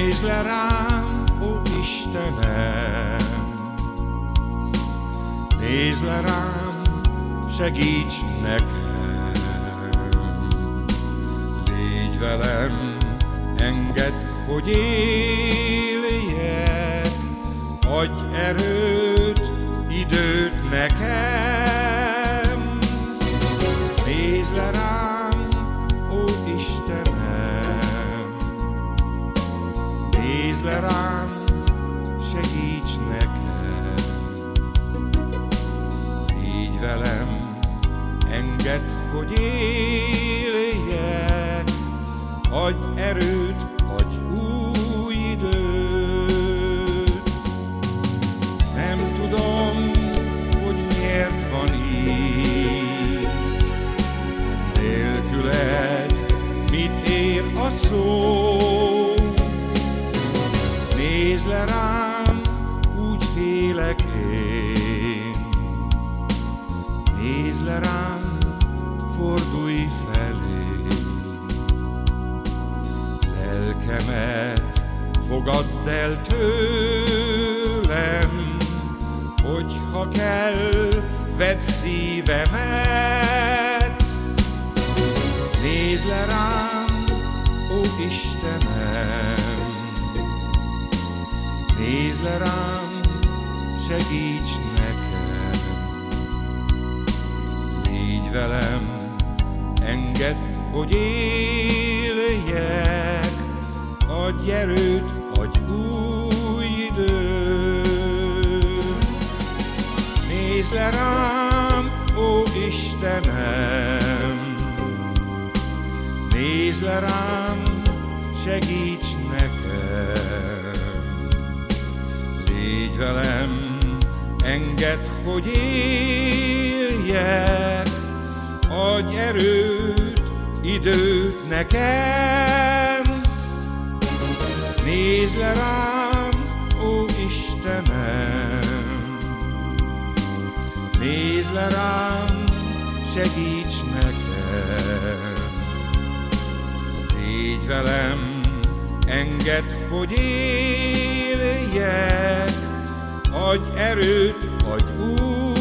Nézz le rám, ó Istenem, nézz le rám, segíts nekem. Légy velem, engedd, hogy éljek, adj erőt, időt nekem. Nézz le rám, ó Istenem, nézz le rám, segíts nekem. Légy velem, engedd, hogy éljek, adj erőt, adj új időt. Nem tudom, hogy miért van így, nélküled mit ér a szó. Nézz le rám, úgy félek én, nézz le rám, fordulj felé. Lelkemet fogadd el tőlem, hogyha kell, vedd szívemet. Nézz le rám, ó Istenem, nézz le rám, segíts nekem. Légy velem, engedd, hogy éljek, adj erőt, adj új időt. Nézz le rám, ó Istenem, nézz le rám, segíts nekem. Légy velem, engedd, hogy éljek, adj erőt, időt nekem. Nézz le rám, ó Istenem, nézz le rám, segíts nekem. Légy velem, engedd, hogy éljek, adj erőt, adj új